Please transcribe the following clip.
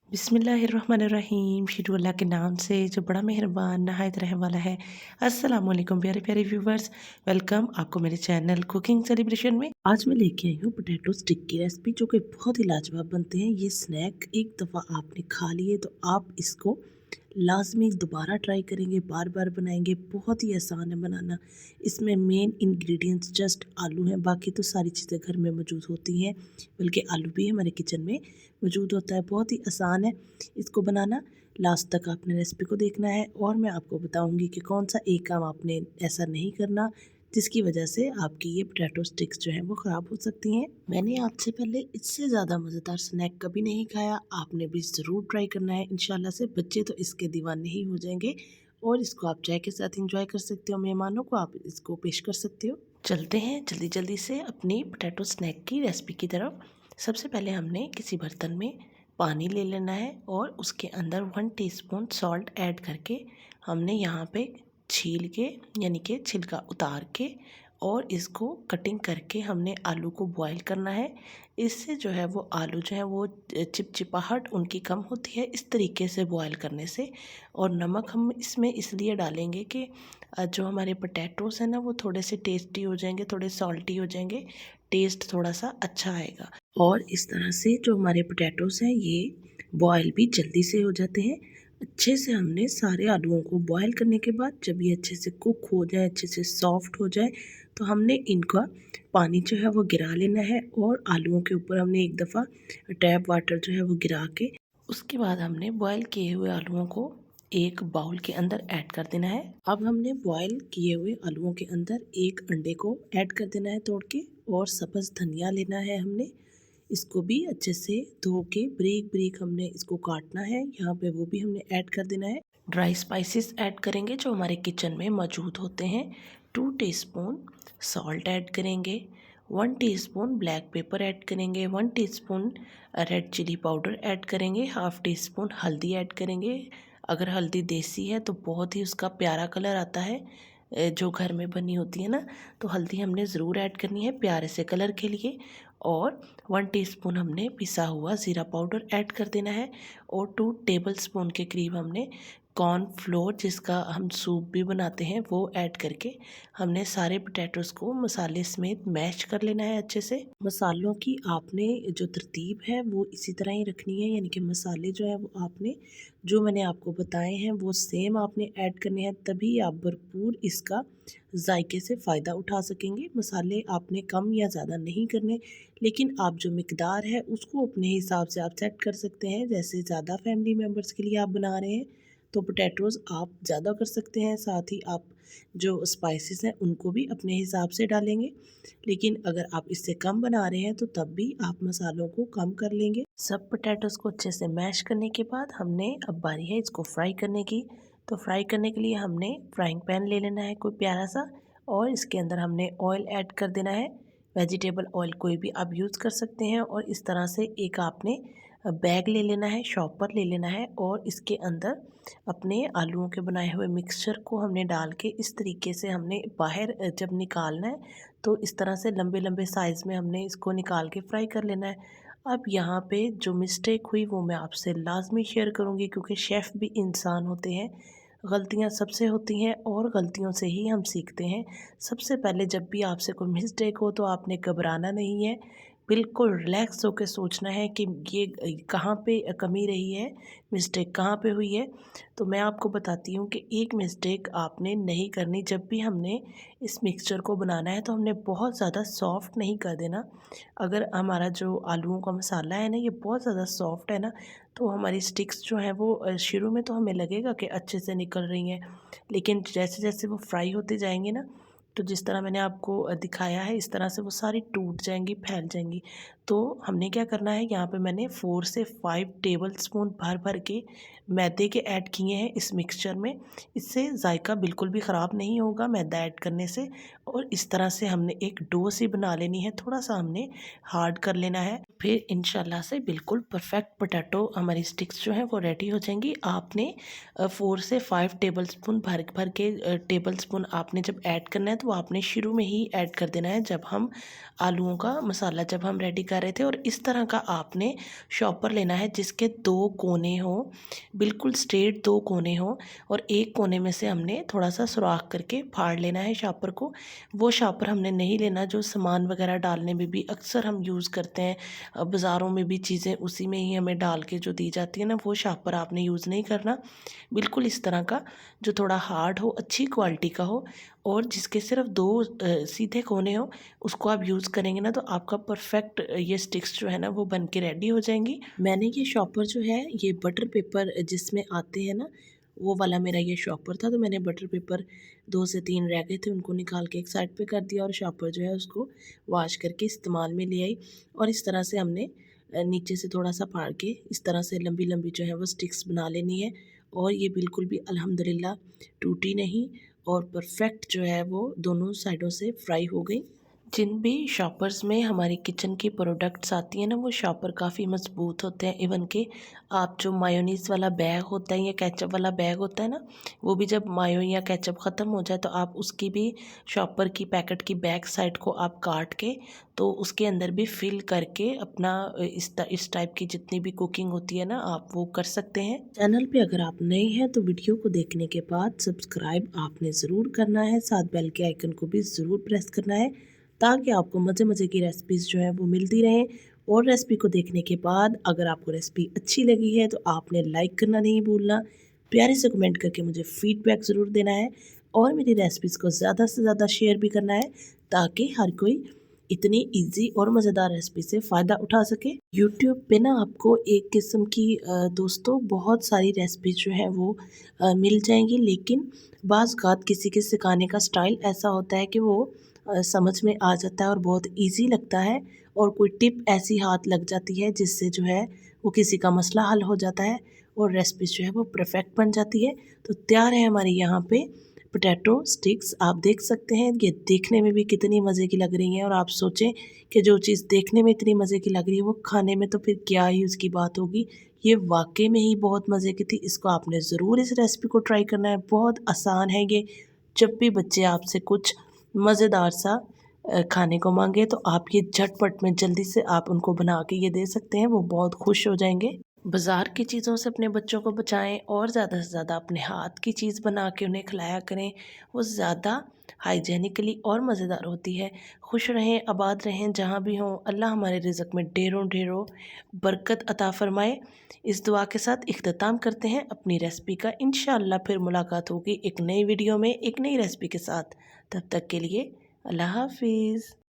बिस्मिल्लाहिर्रहमानिर्रहीम। शुरू अल्लाह के नाम से जो बड़ा मेहरबान नहायत रहम वाला है। अस्सलाम वालेकुम प्यारे प्यारे व्यूवर्स, वेलकम आपको मेरे चैनल कुकिंग सेलिब्रेशन में। आज मैं लेके आई हूँ पोटैटो स्टिक की रेसिपी, जो कि बहुत ही लाजवाब बनते हैं। ये स्नैक एक दफ़ा आपने खा लिए तो आप इसको लाजमी दोबारा ट्राई करेंगे, बार बार बनाएंगे। बहुत ही आसान है बनाना। इसमें मेन इंग्रेडिएंट्स जस्ट आलू हैं, बाकी तो सारी चीज़ें घर में मौजूद होती हैं, बल्कि आलू भी हमारे किचन में मौजूद होता है। बहुत ही आसान है इसको बनाना। लास्ट तक आपने रेसिपी को देखना है और मैं आपको बताऊंगी कि कौन सा एक काम आपने ऐसा नहीं करना जिसकी वजह से आपकी ये पोटैटो स्टिक्स जो हैं वो ख़राब हो सकती हैं। मैंने आपसे पहले इससे ज़्यादा मज़ेदार स्नैक कभी नहीं खाया, आपने भी ज़रूर ट्राई करना है। इंशाल्लाह से बच्चे तो इसके दीवाने ही हो जाएंगे और इसको आप चाय के साथ इंजॉय कर सकते हो, मेहमानों को आप इसको पेश कर सकते हो। चलते हैं जल्दी जल्दी से अपनी पोटैटो स्नैक की रेसिपी की तरफ। सबसे पहले हमने किसी बर्तन में पानी ले लेना है और उसके अंदर 1 टीस्पून सॉल्ट ऐड करके हमने यहाँ पे छील के, यानी कि छिलका उतार के, और इसको कटिंग करके हमने आलू को बॉईल करना है। इससे जो है वो आलू जो है वो चिपचिपाहट उनकी कम होती है इस तरीके से बॉईल करने से। और नमक हम इसमें इसलिए डालेंगे कि जो हमारे पोटैटोज़ हैं ना वो थोड़े से टेस्टी हो जाएंगे, थोड़े सॉल्टी हो जाएंगे, टेस्ट थोड़ा सा अच्छा आएगा। और इस तरह से जो हमारे पोटैटोज़ हैं ये बॉयल भी जल्दी से हो जाते हैं। अच्छे से हमने सारे आलूओं को बॉयल करने के बाद जब ये अच्छे से कुक हो जाए, अच्छे से सॉफ्ट हो जाए, तो हमने इनका पानी जो है वो गिरा लेना है और आलूओं के ऊपर हमने एक दफ़ा टैप वाटर जो है वो गिरा के उसके बाद हमने बॉयल किए हुए आलूओं को एक बाउल के अंदर ऐड कर देना है। अब हमने बॉयल किए हुए आलूओं के अंदर एक अंडे को ऐड कर देना है तोड़ के, और सब्ज़ धनिया लेना है हमने। इसको भी अच्छे से धो के ब्रीक ब्रीक हमने इसको काटना है, यहाँ पे वो भी हमने ऐड कर देना है। ड्राई स्पाइसेस ऐड करेंगे जो हमारे किचन में मौजूद होते हैं। 2 टीस्पून सॉल्ट ऐड करेंगे, 1 टीस्पून ब्लैक पेपर ऐड करेंगे, 1 teaspoon red chili powder add करेंगे, हाफ़ टी स्पून हल्दी ऐड करेंगे। अगर हल्दी देसी है तो बहुत ही उसका प्यारा कलर आता है, जो घर में बनी होती है ना, तो हल्दी हमने ज़रूर ऐड करनी है प्यारे से कलर के लिए। और 1 टीस्पून हमने पिसा हुआ ज़ीरा पाउडर ऐड कर देना है, और 2 टेबलस्पून के करीब हमने कॉर्नफ्लोर, जिसका हम सूप भी बनाते हैं, वो ऐड करके हमने सारे पोटैटोज़ को मसाले समेत मैश कर लेना है अच्छे से। मसालों की आपने जो तरतीब है वो इसी तरह ही रखनी है, यानी कि मसाले जो है वो आपने जो मैंने आपको बताए हैं वो सेम आपने ऐड करने हैं, तभी आप भरपूर इसका जायके से फ़ायदा उठा सकेंगे। मसाले आपने कम या ज़्यादा नहीं करने, लेकिन आप जो मिकदार है उसको अपने हिसाब से आप सेट कर सकते हैं। जैसे ज़्यादा फैमिली मेम्बर्स के लिए आप बना रहे हैं तो पोटैटोज़ आप ज़्यादा कर सकते हैं, साथ ही आप जो स्पाइसेस हैं उनको भी अपने हिसाब से डालेंगे। लेकिन अगर आप इससे कम बना रहे हैं तो तब भी आप मसालों को कम कर लेंगे। सब पोटैटोज़ को अच्छे से मैश करने के बाद हमने अब बारी है इसको फ्राई करने की। तो फ्राई करने के लिए हमने फ्राइंग पैन ले लेना है कोई प्यारा सा, और इसके अंदर हमने ऑयल ऐड कर देना है। वेजिटेबल ऑयल कोई भी आप यूज़ कर सकते हैं। और इस तरह से एक आपने बैग ले लेना है, शॉपर ले लेना है, और इसके अंदर अपने आलूओं के बनाए हुए मिक्सचर को हमने डाल के इस तरीके से हमने बाहर जब निकालना है तो इस तरह से लंबे लंबे साइज़ में हमने इसको निकाल के फ्राई कर लेना है। अब यहाँ पे जो मिस्टेक हुई वो मैं आपसे लाजमी शेयर करूँगी, क्योंकि शेफ़ भी इंसान होते हैं, गलतियाँ सबसे होती हैं और गलतियों से ही हम सीखते हैं। सबसे पहले जब भी आपसे कोई मिस्टेक हो तो आपने घबराना नहीं है, बिल्कुल रिलैक्स होकर सोचना है कि ये कहाँ पे कमी रही है, मिस्टेक कहाँ पे हुई है। तो मैं आपको बताती हूँ कि एक मिस्टेक आपने नहीं करनी। जब भी हमने इस मिक्सचर को बनाना है तो हमने बहुत ज़्यादा सॉफ्ट नहीं कर देना। अगर हमारा जो आलूओं का मसाला है ना ये बहुत ज़्यादा सॉफ्ट है ना, तो हमारी स्टिक्स जो हैं वो शुरू में तो हमें लगेगा कि अच्छे से निकल रही हैं, लेकिन जैसे जैसे वो फ्राई होते जाएंगे ना, तो जिस तरह मैंने आपको दिखाया है इस तरह से वो सारी टूट जाएंगी, फैल जाएंगी। तो हमने क्या करना है, यहाँ पे मैंने 4 से 5 टेबलस्पून भर भर के मैदे के ऐड किए हैं इस मिक्सचर में। इससे जायका बिल्कुल भी ख़राब नहीं होगा मैदा ऐड करने से। और इस तरह से हमने एक डो सी बना लेनी है, थोड़ा सा हमने हार्ड कर लेना है, फिर इंशाल्लाह से बिल्कुल परफेक्ट पोटैटो हमारी स्टिक्स जो हैं वो रेडी हो जाएंगी। आपने 4 से 5 टेबलस्पून भर भर के टेबलस्पून आपने जब ऐड करना है तो वो आपने शुरू में ही ऐड कर देना है जब हम आलूओं का मसाला जब हम रेडी कर रहे थे। और इस तरह का आपने शॉपर लेना है जिसके 2 कोने हों, बिल्कुल स्ट्रेट 2 कोने हों, और एक कोने में से हमने थोड़ा सा सुराख करके फाड़ लेना है शॉपर को। वो शॉपर हमने नहीं लेना जो सामान वगैरह डालने में भी अक्सर हम यूज़ करते हैं, बाज़ारों में भी चीज़ें उसी में ही हमें डाल के जो दी जाती है ना, वो शॉपर आपने यूज़ नहीं करना। बिल्कुल इस तरह का जो थोड़ा हार्ड हो, अच्छी क्वालिटी का हो, और जिसके सिर्फ 2 सीधे कोने हो, उसको आप यूज़ करेंगे ना तो आपका परफेक्ट ये स्टिक्स जो है ना वो बन के रेडी हो जाएंगी। मैंने ये शॉपर जो है ये बटर पेपर जिसमें आते हैं ना, वो वाला मेरा ये शॉपर था। तो मैंने बटर पेपर 2 से 3 रह गए थे, उनको निकाल के एक साइड पे कर दिया और शॉपर जो है उसको वॉश करके इस्तेमाल में ले आई। और इस तरह से हमने नीचे से थोड़ा सा फाड़ के इस तरह से लंबी लंबी जो है वो स्टिक्स बना लेनी है। और ये बिल्कुल भी अल्हम्दुलिल्लाह टूटी नहीं, और परफेक्ट जो है वो दोनों साइडों से फ्राई हो गई। जिन भी शॉपर्स में हमारी किचन की प्रोडक्ट्स आती हैं ना, वो शॉपर काफ़ी मज़बूत होते हैं। इवन कि आप जो मायोनीज़ वाला बैग होता है या केचप वाला बैग होता है ना, वो भी जब मायो या केचप ख़त्म हो जाए तो आप उसकी भी शॉपर की पैकेट की बैक साइड को आप काट के तो उसके अंदर भी फिल करके अपना इस टाइप की जितनी भी कुकिंग होती है ना, आप वो कर सकते हैं। चैनल पे अगर आप नए हैं तो वीडियो को देखने के बाद सब्सक्राइब आपने ज़रूर करना है, साथ बेल के आइकन को भी ज़रूर प्रेस करना है ताकि आपको मज़े मज़े की रेसिपीज़ जो है वो मिलती रहें। और रेसिपी को देखने के बाद अगर आपको रेसिपी अच्छी लगी है तो आपने लाइक करना नहीं भूलना, प्यारे से कमेंट करके मुझे फीडबैक ज़रूर देना है, और मेरी रेसिपीज़ को ज़्यादा से ज़्यादा शेयर भी करना है ताकि हर कोई इतनी इजी और मज़ेदार रेसिपी से फ़ायदा उठा सके। यूट्यूब पे ना आपको एक किस्म की दोस्तों बहुत सारी रेसिपी जो है वो मिल जाएंगी, लेकिन बाज़ औक़ात किसी के सिखाने का स्टाइल ऐसा होता है कि वो समझ में आ जाता है और बहुत इजी लगता है, और कोई टिप ऐसी हाथ लग जाती है जिससे जो है वो किसी का मसला हल हो जाता है और रेसिपी जो है वो परफेक्ट बन जाती है। तो तैयार है हमारे यहाँ पे पोटैटो स्टिक्स। आप देख सकते हैं ये देखने में भी कितनी मज़े की लग रही हैं, और आप सोचें कि जो चीज़ देखने में इतनी मज़े की लग रही है वो खाने में तो फिर क्या ही उसकी बात होगी। ये वाकई में ही बहुत मज़े की थी। इसको आपने ज़रूर इस रेसिपी को ट्राई करना है, बहुत आसान है ये। जब भी बच्चे आपसे कुछ मज़ेदार सा खाने को मांगे तो आप ये झटपट में जल्दी से आप उनको बना के ये दे सकते हैं, वो बहुत खुश हो जाएंगे। बाज़ार की चीज़ों से अपने बच्चों को बचाएं और ज़्यादा से ज़्यादा अपने हाथ की चीज़ बना के उन्हें खिलाया करें, वो ज़्यादा हाइजेनिकली और मज़ेदार होती है। खुश रहें, आबाद रहें जहाँ भी हों। अल्लाह हमारे रिज़्क़ में ढेरों ढेरों बरकत अता फ़रमाए। इस दुआ के साथ इख्तिताम करते हैं अपनी रेसिपी का। इंशाअल्लाह फिर मुलाकात होगी एक नई वीडियो में एक नई रेसिपी के साथ। तब तक के लिए अल्लाह हाफ़िज़।